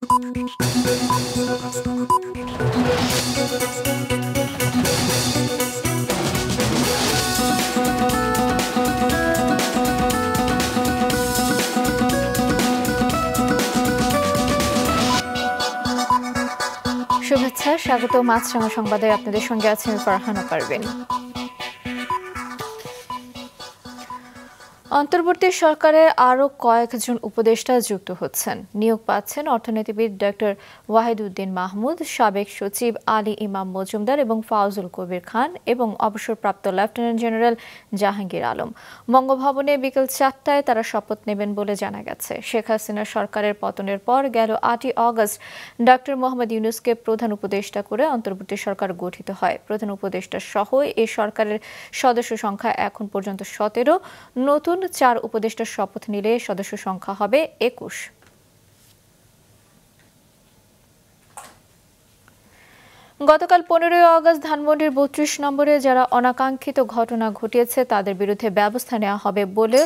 শুভেচ্ছা, স্বাগত মাছরাঙা সংবাদে। আপনাদের সঙ্গে আছেন ফারহানা পারভীন। অন্তর্বর্তী সরকারে আরও কয়েকজন উপদেষ্টা যুক্ত হচ্ছেন। নিয়োগ পাচ্ছেন অর্থনীতিবিদ ডক্টর ওয়াহিদুদ্দিন মাহমুদ, সাবেক সচিব আলী ইমাম মজুমদার এবং ফাউজুল কবির খান এবং অবসরপ্রাপ্ত লেফটেন্যান্ট জেনারেল জাহাঙ্গীর আলম। বঙ্গভবনে বিকেল 4টায় তারা শপথ নেবেন বলে জানা গেছে। শেখ হাসিনা সরকারের পতনের পর গেল 8ই আগস্ট ডক্টর মোহাম্মদ ইউনূসকে প্রধান উপদেষ্টা করে অন্তর্বর্তী সরকার গঠিত হয়। প্রধান উপদেষ্টা সহ এই সরকারের সদস্য সংখ্যা এখন পর্যন্ত 17। নতুন 4 উপদেষ্টার শপথ নিলে সদস্য সংখ্যা হবে 21। গতকাল 15ই আগস্ট ধানমন্ডির 32 নম্বরে যারা অনাকাঙ্ক্ষিত ঘটনা ঘটিয়েছে তাদের বিরুদ্ধে ব্যবস্থা নেওয়া হবে বলে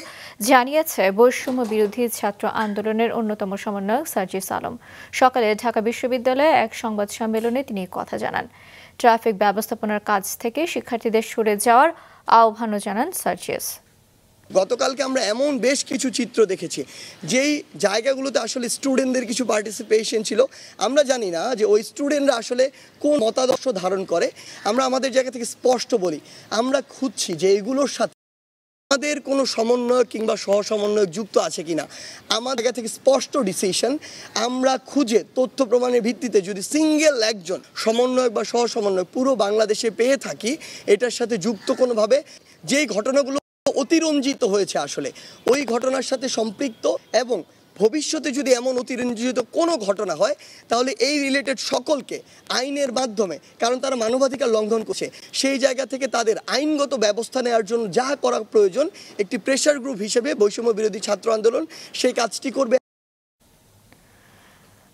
জানিয়েছে বৈষম্য বিরোধী ছাত্র আন্দোলনের অন্যতম সমন্বয়ক সার্জিস আলম। সকালে ঢাকা বিশ্ববিদ্যালয়ে এক সংবাদ সম্মেলনে তিনি কথা জানান। ট্রাফিক ব্যবস্থাপনার কাজ থেকে শিক্ষার্থীদের সরে যাওয়ার আহ্বানও জানান সার্জিস। গতকালকে আমরা এমন বেশ কিছু চিত্র দেখেছি যেই জায়গাগুলোতে আসলে স্টুডেন্টদের কিছু পার্টিসিপেশন ছিল। আমরা জানি না যে ওই স্টুডেন্টরা আসলে কোন মতাদর্শ ধারণ করে। আমরা আমাদের জায়গা থেকে স্পষ্ট বলি, আমরা খুঁজছি যে এগুলোর সাথে আমাদের কোনো সমন্বয়ক কিংবা সহসমন্বয়ক যুক্ত আছে কিনা। আমাদের জায়গা থেকে স্পষ্ট ডিসিশন, আমরা খুঁজে তথ্য প্রমাণের ভিত্তিতে যদি সিঙ্গেল একজন সমন্বয়ক বা সহসমন্বয়ক পুরো বাংলাদেশে পেয়ে থাকি, এটার সাথে যুক্ত কোনোভাবে যেই ঘটনাগুলো অতিরঞ্জিত হয়েছে আসলে ওই ঘটনার সাথে সম্পৃক্ত, এবং ভবিষ্যতে যদি এমন অতিরঞ্জিত কোনো ঘটনা হয় তাহলে এই রিলেটেড সকলকে আইনের মাধ্যমে, কারণ তারা মানবাধিকার লঙ্ঘন করছে, সেই জায়গা থেকে তাদের আইনগত ব্যবস্থা নেওয়ার জন্য যা করা প্রয়োজন একটি প্রেশার গ্রুপ হিসেবে বৈষম্য বিরোধী ছাত্র আন্দোলন সেই কাজটি করবে।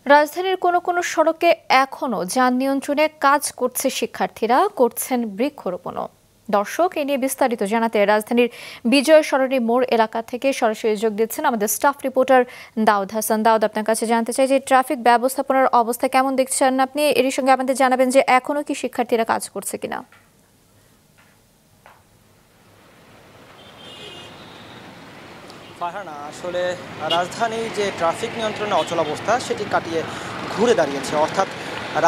রাজধানীর কোনো কোনো সড়কে এখনও যান নিয়ন্ত্রণে কাজ করছে শিক্ষার্থীরা, করছেন বৃক্ষরোপণও। দর্শক, এ নিয়ে বিস্তারিত জানাতে রাজধানীর বিজয় সরণি মোড় এলাকা থেকে সরাসরি যোগ দিচ্ছেন আমাদের স্টাফ রিপোর্টার দাউদ হাসান। দাউদ, আপনার কাছে জানতে চাই যে ট্রাফিক ব্যবস্থাপনার অবস্থা কেমন দেখছেন আপনি? এরই সঙ্গে আমাদের জানাবেন যে এখনো কি শিক্ষার্থীরা কাজ করছে কিনা। ফারহানা, আসলে রাজধানীর যে ট্রাফিক নিয়ন্ত্রণের অচলাবস্থা সেটি কাটিয়ে ঘুরে দাঁড়িয়েছে। অর্থাৎ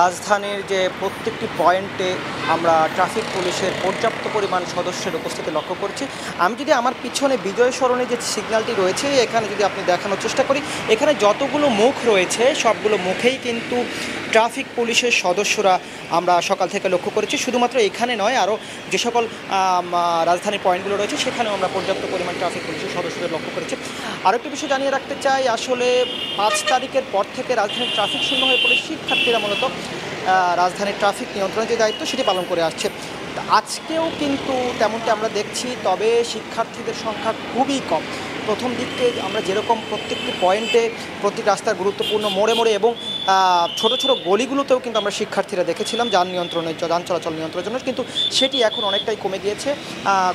রাজধানীর যে প্রত্যেকটি পয়েন্টে আমরা ট্রাফিক পুলিশের পর্যাপ্ত পরিমাণ সদস্যের উপস্থিতি লক্ষ্য করছি। আমি যদি আমার পিছনে বিজয় সরণি যে সিগন্যালটি রয়েছে এখানে যদি আপনি দেখানোর চেষ্টা করি, এখানে যতগুলো মুখ রয়েছে সবগুলো মুখেই কিন্তু ট্রাফিক পুলিশের সদস্যরা আমরা সকাল থেকে লক্ষ্য করেছি। শুধুমাত্র এখানে নয়, আরও যে সকল রাজধানীর পয়েন্টগুলো রয়েছে সেখানেও আমরা পর্যাপ্ত পরিমাণ ট্রাফিক পুলিশের সদস্যদের লক্ষ্য করেছি। আরেকটি বিষয় জানিয়ে রাখতে চাই, আসলে 5 তারিখের পর থেকে রাজধানীর ট্রাফিক শূন্য হয়ে পড়ে শিক্ষার্থীরা মূলত রাজধানীর ট্রাফিক নিয়ন্ত্রণের যে দায়িত্ব সেটি পালন করে আসছে। আজকেও কিন্তু তেমনটি আমরা দেখছি, তবে শিক্ষার্থীদের সংখ্যা খুবই কম। প্রথম দিকে আমরা যেরকম প্রত্যেকটি পয়েন্টে প্রতি রাস্তার গুরুত্বপূর্ণ মোড়ে মোড়ে এবং ছোট ছোট গলিগুলোতেও কিন্তু আমরা শিক্ষার্থীরা দেখেছিলাম যান চলাচল নিয়ন্ত্রণের জন্য, কিন্তু সেটি এখন অনেকটাই কমে গিয়েছে।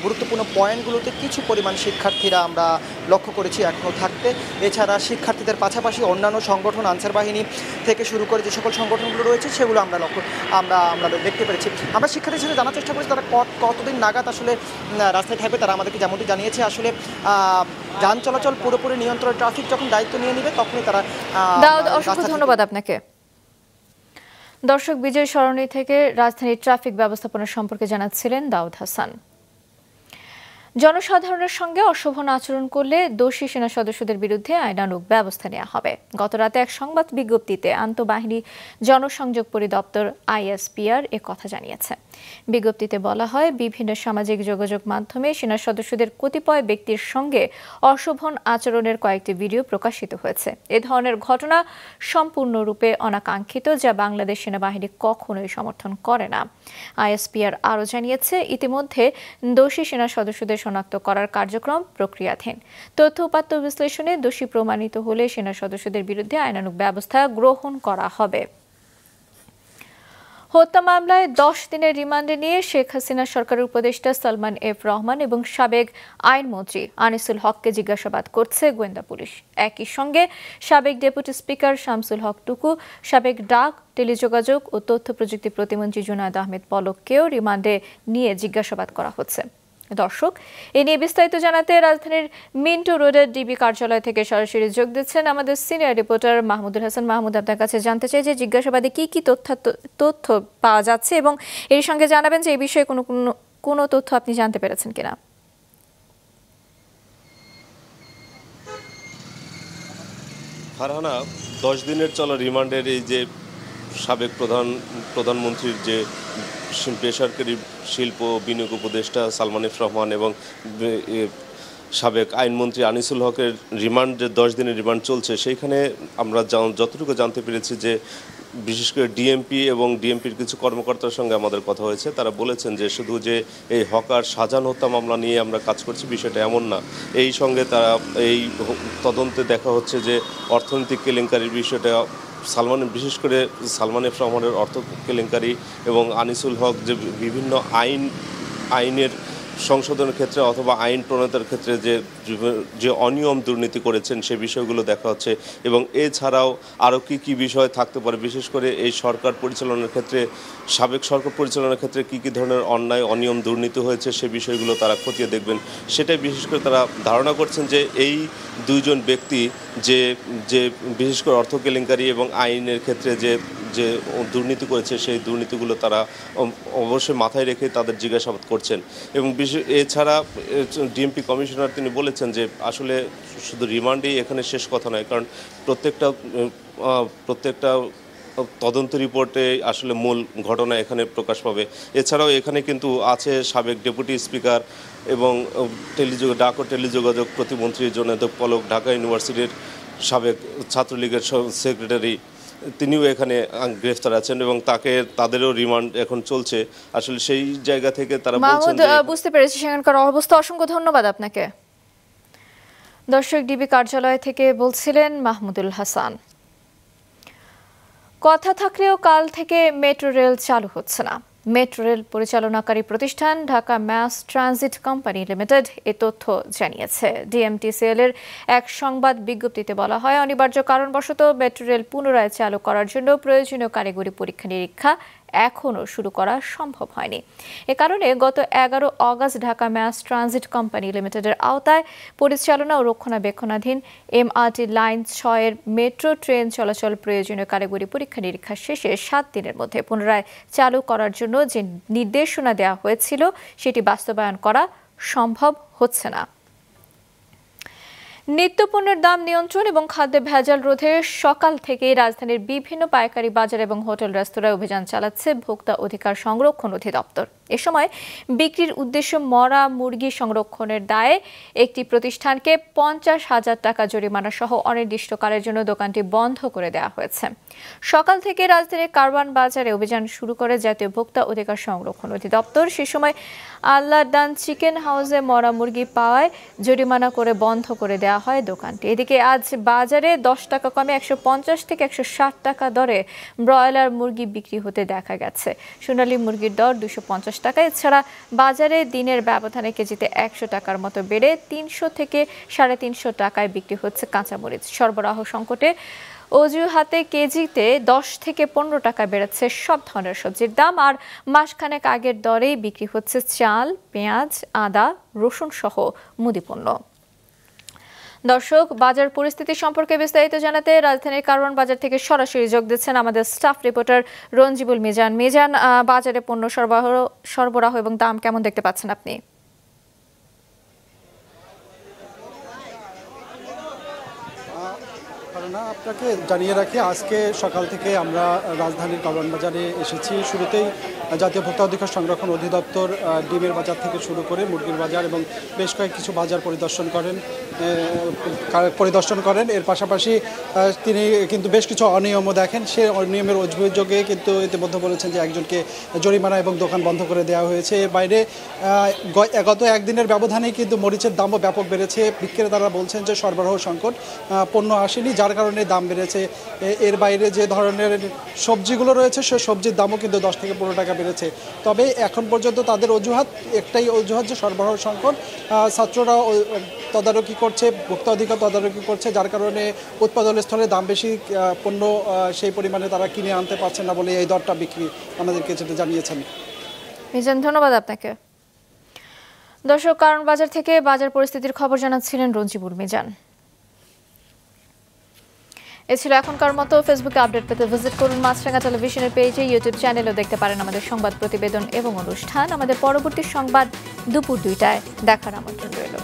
গুরুত্বপূর্ণ পয়েন্টগুলোতে কিছু পরিমাণ শিক্ষার্থীরা আমরা লক্ষ্য করেছি এখনও থাকতে। এছাড়া শিক্ষার্থীদের পাশাপাশি অন্যান্য সংগঠন, আনসার বাহিনী থেকে শুরু করে যে সকল সংগঠনগুলো রয়েছে সেগুলো আমরা দেখতে পেরেছি। আমরা শিক্ষার্থীদের সাথে জানার চেষ্টা করেছি তারা কতদিন নাগাদ আসলে রাস্তায় থাকবে। তারা আমাদেরকে যেমনটি জানিয়েছে, আসলে যান চলাচল পুরোপুরি নিয়ন্ত্রণ ট্রাফিক যখন দায়িত্ব নিয়ে নেবে তখনই তারা। দাউদ, অসংখ্য ধন্যবাদ আপনাকে। দর্শক, বিজয় সরণি থেকে রাজধানীর ট্রাফিক ব্যবস্থাপনা সম্পর্কে জানাচ্ছিলেন দাউদ হাসান। জনসাধারণের সঙ্গে অশোভন আচরণ করলে দোষী সেনা সদস্যদের বিরুদ্ধে আইনানুগ ব্যবস্থা নেওয়া হবে। গতরাতে এক সংবাদ বিজ্ঞপ্তিতে আন্তঃবাহিনী জনসংযোগ পরিদপ্তর ISPR এ কথা জানিয়েছে। বিজ্ঞপ্তিতে বলা হয়, বিভিন্ন সামাজিক যোগাযোগ মাধ্যমে সেনা সদস্যদের কতিপয় ব্যক্তির সঙ্গে অশোভন আচরণের কয়েকটি ভিডিও প্রকাশিত হয়েছে। এ ধরনের ঘটনা সম্পূর্ণরূপে অনাকাঙ্ক্ষিত, যা বাংলাদেশ সেনাবাহিনী কখনোই সমর্থন করে না। ISPR আরও জানিয়েছে, ইতিমধ্যে দোষী সেনা সদস্যদের শনাক্ত করার কার্যক্রম প্রক্রিয়াধীন। তথ্য উপাত্ত বিশ্লেষণে দোষী প্রমাণিত হলে সেনা সদস্যদের বিরুদ্ধে আইনানুগ ব্যবস্থা গ্রহণ করা হবে। হত্যা মামলায় 10 দিনের রিমান্ডে নিয়ে শেখ হাসিনা সরকারের উপদেষ্টা সালমান এফ রহমান এবং সাবেক আইনমন্ত্রী আনিসুল হককে জিজ্ঞাসাবাদ করছে গোয়েন্দা পুলিশ। একই সঙ্গে সাবেক ডেপুটি স্পিকার শামসুল হক টুকু, সাবেক ডাক, টেলিযোগাযোগ ও তথ্য প্রযুক্তি প্রতিমন্ত্রী জুনায়েদ আহমেদ পলককেও রিমান্ডে নিয়ে জিজ্ঞাসাবাদ করা হচ্ছে। দর্শক, এ নিয়ে বিস্তারিত জানাতে রাজধানীর মিন্টু রোডের ডিবি কার্যালয় থেকে সরাসরি যোগ দিচ্ছেন আমাদের সিনিয়র রিপোর্টার মাহমুদুল হাসান। মাহমুদ, আপনার কাছে জানতে চাই যে জিজ্ঞাসাবাদে কি কি তথ্য পাওয়া যাচ্ছে এবং এর সঙ্গে জানাবেন যে এই বিষয়ে কোনো তথ্য আপনি জানতে পেরেছেন কিনা। ফারহানা, 10 দিনের চলা রিমান্ডের এই যে সাবেক প্রধানমন্ত্রীর যে বেসরকারি শিল্প বিনিয়োগ উপদেষ্টা সালমান এফ রহমান এবং সাবেক আইনমন্ত্রী আনিসুল হকের রিমান্ড, যে 10 দিনের রিমান্ড চলছে, সেইখানে আমরা যতটুকু জানতে পেরেছি যে বিশেষ করে ডিএমপি এবং ডিএমপির কিছু কর্মকর্তার সঙ্গে আমাদের কথা হয়েছে। তারা বলেছেন যে শুধু যে এই হকার শাহজাহান হত্যা মামলা নিয়ে আমরা কাজ করছি, বিষয়টা এমন না। এই সঙ্গে তারা এই তদন্তে দেখা হচ্ছে যে অর্থনৈতিক কেলেঙ্কারির বিষয়টা বিশেষ করে সালমান এফ রহমানের অর্থ কেলেঙ্কারি এবং আনিসুল হক যে বিভিন্ন আইনের সংশোধনের ক্ষেত্রে অথবা আইন প্রণয়তার ক্ষেত্রে যে অনিয়ম দুর্নীতি করেছেন সে বিষয়গুলো দেখা হচ্ছে। এবং এছাড়াও আরও কী বিষয় থাকতে পারে, বিশেষ করে এই সরকার পরিচালনার ক্ষেত্রে, সাবেক সরকার পরিচালনার ক্ষেত্রে কী ধরনের অন্যায় অনিয়ম দুর্নীতি হয়েছে সে বিষয়গুলো তারা খতিয়ে দেখবেন। সেটাই বিশেষ করে তারা ধারণা করছেন যে এই দুইজন ব্যক্তি যে বিশেষ করে অর্থ কেলেঙ্কারি এবং আইনের ক্ষেত্রে যে দুর্নীতি করেছে সেই দুর্নীতিগুলো তারা অবশ্যই মাথায় রেখে তাদের জিজ্ঞাসাবাদ করছেন। এবং এছাড়া ডিএমপি কমিশনার তিনি বলেছেন যে আসলে শুধু রিমান্ডেই এখানে শেষ কথা নয়, কারণ প্রত্যেকটা তদন্ত রিপোর্টে আসলে মূল ঘটনা এখানে প্রকাশ পাবে। এছাড়াও এখানে কিন্তু আছে সাবেক ডেপুটি স্পিকার এবং ডাক ও টেলিযোগাযোগ প্রতিমন্ত্রী জুনায়েদ পলক, ঢাকা ইউনিভার্সিটির সাবেক ছাত্রলীগের সেক্রেটারি, তিনিও এখানে গ্রেফতার আছেন এবং তাদেরও রিমান্ড এখন চলছে। আসলে সেই জায়গা থেকে তারা বলছেন যে বুঝতে পেরেছি সেখানকার অবস্থা। অসংখ্য ধন্যবাদ আপনাকে। দর্শক, ডিবি কার্যালয় থেকে বলছিলেন মাহমুদুল হাসান। কথা থাকলেও কাল থেকে মেট্রো রেল চালু হচ্ছে না। মেট্রো রেল পরিচালনাকারী প্রতিষ্ঠান Dhaka mass transit company limited এ তথ্য জানিয়েছে। ডিএমটিসিএল এর এক সংবাদ বিজ্ঞপ্তিতে বলা হয়, অনিবার্য কারণবশত মেট্রো রেল পুনরায় চালু করার জন্য প্রয়োজনীয় কারিগরি পরীক্ষা নিরীক্ষা এখনও শুরু করা সম্ভব হয়নি। এ কারণে গত 11 August Dhaka mass transit company লিমিটেডের আওতায় পরিচালনা ও রক্ষণাবেক্ষণাধীন এমআরটি লাইন 6 এর মেট্রো ট্রেন চলাচল প্রয়োজনীয় কারিগরি পরীক্ষা নিরীক্ষা শেষে 7 দিনের মধ্যে পুনরায় চালু করার জন্য যে নির্দেশনা দেওয়া হয়েছিল সেটি বাস্তবায়ন করা সম্ভব হচ্ছে না। নিত্যপণ্যের দাম নিয়ন্ত্রণ এবং খাদ্যে ভেজাল রোধে সকাল থেকেই রাজধানীর বিভিন্ন পাইকারি বাজার এবং হোটেল রেস্তোরাঁয় অভিযান চালাচ্ছে ভোক্তা অধিকার সংরক্ষণ অধিদপ্তর। এ সময় বিক্রির উদ্দেশ্যে মরা মুরগি সংরক্ষণের দায়ে একটি প্রতিষ্ঠানকে 50,000 টাকা জরিমানা সহ অনির্দিষ্টকালের জন্য দোকানটি বন্ধ করে দেওয়া হয়েছে। সকাল থেকে রাজধানীর কারওয়ান বাজারে অভিযান শুরু করে জাতীয় ভোক্তা অধিকার সংরক্ষণ অধিদপ্তর। সে সময় আল্লাহদান চিকেন হাউসে মরা মুরগি পাওয়ায় জরিমানা করে বন্ধ করে দেওয়া হয় দোকানটি। এদিকে আজ বাজারে 10 টাকা কমে 150 থেকে 160 টাকা দরে ব্রয়লার মুরগি বিক্রি হতে দেখা গেছে। সোনালী মুরগির দর 250 টাকা। এছাড়া বাজারে দিনের ব্যবধানে কেজিতে 100 টাকার মতো বেড়ে 300 থেকে 350 টাকায় বিক্রি হচ্ছে কাঁচামরিচ। সরবরাহ সংকটে অজুহাতে কেজিতে 10 থেকে 15 টাকা বেড়েছে সব ধরনের সবজির দাম। আর মাসখানেক আগের দরেই বিক্রি হচ্ছে চাল, পেঁয়াজ, আদা, রসুন সহ মুদিপণ্য। দর্শক, বাজার পরিস্থিতি সম্পর্কে বিস্তারিত জানাতে রাজধানীর কারওয়ান বাজার থেকে সরাসরি যোগ দিচ্ছেন আমাদের স্টাফ রিপোর্টার রঞ্জিবুল মিজান। মিজান, বাজারে পণ্য সরবরাহ এবং দাম কেমন দেখতে পাচ্ছেন আপনি? আপনাকে জানিয়ে রাখি, আজকে সকাল থেকে আমরা রাজধানীর কারওয়ান বাজারে এসেছি। শুরুতেই জাতীয় ভোক্তা অধিকার সংরক্ষণ অধিদপ্তর ডিমের বাজার থেকে শুরু করে মুরগির বাজার এবং বেশ কিছু বাজার পরিদর্শন করেন। এর পাশাপাশি তিনি কিন্তু বেশ কিছু অনিয়মও দেখেন। সে অনিয়মের অভিযোগে কিন্তু ইতিমধ্যে বলেছেন যে একজনকে জরিমানা এবং দোকান বন্ধ করে দেওয়া হয়েছে। এর বাইরে গত একদিনের ব্যবধানেই কিন্তু মরিচের দামও ব্যাপক বেড়েছে। বিক্রেতারা বলছেন যে সরবরাহ সংকট, পণ্য আসেনি, যার কারণে কারণে দাম বেড়েছে। এর বাইরে যে ধরনের সবজিগুলো রয়েছে সে সবজির দামও কিন্তু 10 থেকে 15 টাকা বেড়েছে। তবে এখন পর্যন্ত তাদের একটাই অজুহাত যে সরবরাহ সংকট। ছাত্ররা তদারকি করছে, ভোক্তা অধিকার তদারকি করছে, যার কারণে উৎপাদন স্থলে দাম বেশি, পণ্য সেই পরিমাণে তারা কিনে আনতে পারছে না বলে এই দরটা বিক্রি আমাদেরকে যেটা জানিয়েছেন। মিজান, ধন্যবাদ আপনাকে। দর্শক, কারণ বাজার থেকে বাজার পরিস্থিতির খবর জানাচ্ছিলেন রঞ্জিবুল মিজান। এ ছিল এখনকার মতো। ফেসবুকে আপডেট পেতে ভিজিট করুন মাছরাঙা টেলিভিশনের পেজে, ইউটিউব চ্যানেলেও দেখতে পারেন আমাদের সংবাদ প্রতিবেদন এবং অনুষ্ঠান। আমাদের পরবর্তী সংবাদ দুপুর 2টায় দেখার আমন্ত্রণ রইল।